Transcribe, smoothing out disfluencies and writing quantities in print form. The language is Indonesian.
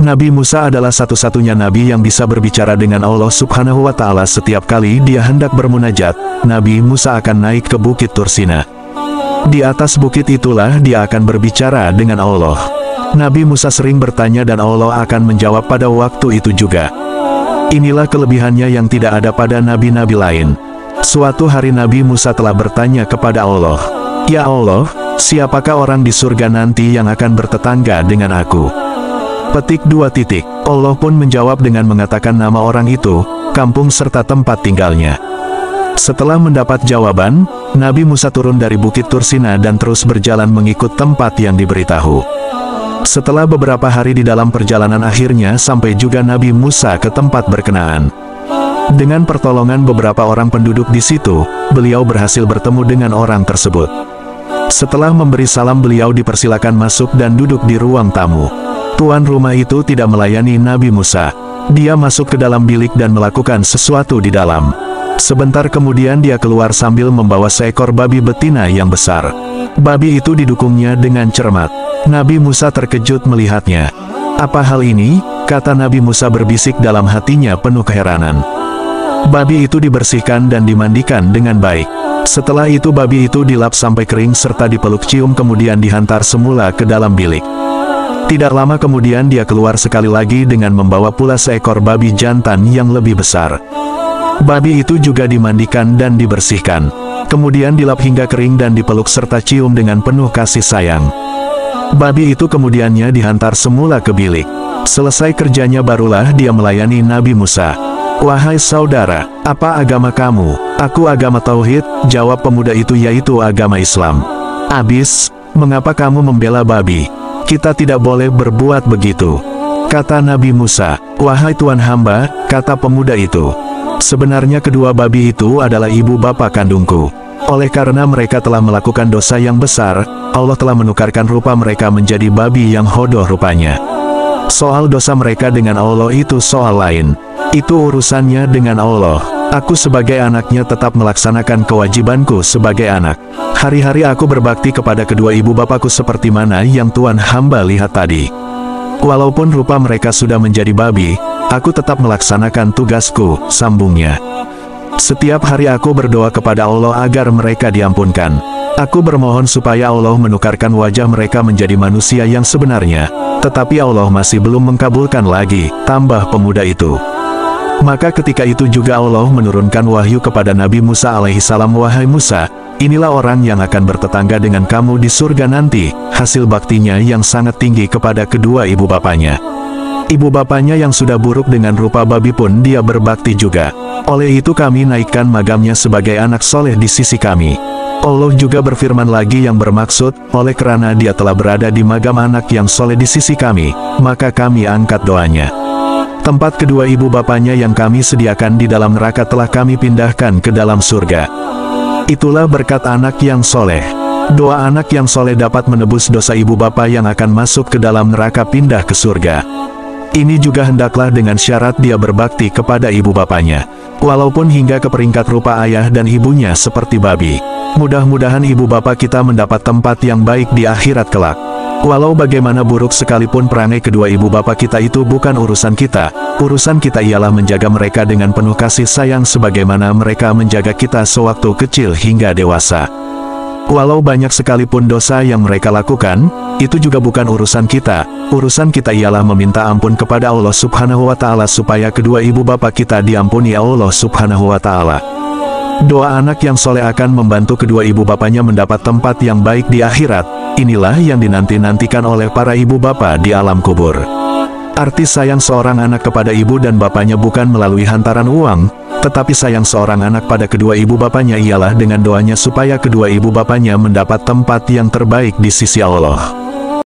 Nabi Musa adalah satu-satunya nabi yang bisa berbicara dengan Allah Subhanahu wa Ta'ala. Setiap kali dia hendak bermunajat, Nabi Musa akan naik ke Bukit Tursina. Di atas bukit itulah dia akan berbicara dengan Allah. Nabi Musa sering bertanya dan Allah akan menjawab pada waktu itu juga. Inilah kelebihannya yang tidak ada pada nabi-nabi lain. Suatu hari Nabi Musa telah bertanya kepada Allah, "Ya Allah, siapakah orang di surga nanti yang akan bertetangga dengan aku?" Petik 2 titik. Allah pun menjawab dengan mengatakan nama orang itu, kampung serta tempat tinggalnya. Setelah mendapat jawaban, Nabi Musa turun dari Bukit Tursina dan terus berjalan mengikut tempat yang diberitahu. Setelah beberapa hari di dalam perjalanan akhirnya sampai juga Nabi Musa ke tempat berkenaan. Dengan pertolongan beberapa orang penduduk di situ, beliau berhasil bertemu dengan orang tersebut. Setelah memberi salam beliau dipersilakan masuk dan duduk di ruang tamu. Tuan rumah itu tidak melayani Nabi Musa. Dia masuk ke dalam bilik dan melakukan sesuatu di dalam. Sebentar kemudian dia keluar sambil membawa seekor babi betina yang besar. Babi itu didukungnya dengan cermat. Nabi Musa terkejut melihatnya. "Apa hal ini?" kata Nabi Musa berbisik dalam hatinya penuh keheranan. Babi itu dibersihkan dan dimandikan dengan baik. Setelah itu babi itu dilap sampai kering serta dipeluk cium kemudian dihantar semula ke dalam bilik. Tidak lama kemudian dia keluar sekali lagi dengan membawa pula seekor babi jantan yang lebih besar. Babi itu juga dimandikan dan dibersihkan. Kemudian dilap hingga kering dan dipeluk serta cium dengan penuh kasih sayang. Babi itu kemudiannya dihantar semula ke bilik. Selesai kerjanya barulah dia melayani Nabi Musa. "Wahai saudara, apa agama kamu?" "Aku agama Tauhid," jawab pemuda itu, "yaitu agama Islam." "Abis, mengapa kamu membela babi?" "Kita tidak boleh berbuat begitu," kata Nabi Musa. "Wahai Tuan hamba," kata pemuda itu, "sebenarnya kedua babi itu adalah ibu bapa kandungku. Oleh karena mereka telah melakukan dosa yang besar, Allah telah menukarkan rupa mereka menjadi babi yang hodoh rupanya. Soal dosa mereka dengan Allah itu soal lain. Itu urusannya dengan Allah. Aku sebagai anaknya tetap melaksanakan kewajibanku sebagai anak. Hari-hari aku berbakti kepada kedua ibu bapakku seperti mana yang Tuan hamba lihat tadi. Walaupun rupa mereka sudah menjadi babi, aku tetap melaksanakan tugasku," sambungnya. "Setiap hari aku berdoa kepada Allah agar mereka diampunkan. Aku bermohon supaya Allah menukarkan wajah mereka menjadi manusia yang sebenarnya, tetapi Allah masih belum mengkabulkan lagi," tambah pemuda itu. Maka ketika itu juga Allah menurunkan wahyu kepada Nabi Musa alaihissalam, "Wahai Musa, inilah orang yang akan bertetangga dengan kamu di surga nanti, hasil baktinya yang sangat tinggi kepada kedua ibu bapanya. Ibu bapanya yang sudah buruk dengan rupa babi pun dia berbakti juga. Oleh itu kami naikkan magamnya sebagai anak soleh di sisi kami." Allah juga berfirman lagi yang bermaksud, "Oleh karena dia telah berada di magam anak yang soleh di sisi kami, maka kami angkat doanya. Tempat kedua ibu bapanya yang kami sediakan di dalam neraka telah kami pindahkan ke dalam surga." Itulah berkat anak yang soleh. Doa anak yang soleh dapat menebus dosa ibu bapa yang akan masuk ke dalam neraka pindah ke surga. Ini juga hendaklah dengan syarat dia berbakti kepada ibu bapanya, walaupun hingga ke peringkat rupa ayah dan ibunya seperti babi. Mudah-mudahan ibu bapa kita mendapat tempat yang baik di akhirat kelak. Walau bagaimana buruk sekalipun perangai kedua ibu bapa kita itu bukan urusan kita. Urusan kita ialah menjaga mereka dengan penuh kasih sayang sebagaimana mereka menjaga kita sewaktu kecil hingga dewasa. Walau banyak sekalipun dosa yang mereka lakukan, itu juga bukan urusan kita. Urusan kita ialah meminta ampun kepada Allah Subhanahu wa Ta'ala supaya kedua ibu bapa kita diampuni Allah Subhanahu wa Ta'ala. Doa anak yang soleh akan membantu kedua ibu bapanya mendapat tempat yang baik di akhirat. Inilah yang dinanti-nantikan oleh para ibu bapa di alam kubur. Arti sayang seorang anak kepada ibu dan bapaknya bukan melalui hantaran uang, tetapi sayang seorang anak pada kedua ibu bapaknya ialah dengan doanya supaya kedua ibu bapaknya mendapat tempat yang terbaik di sisi Allah.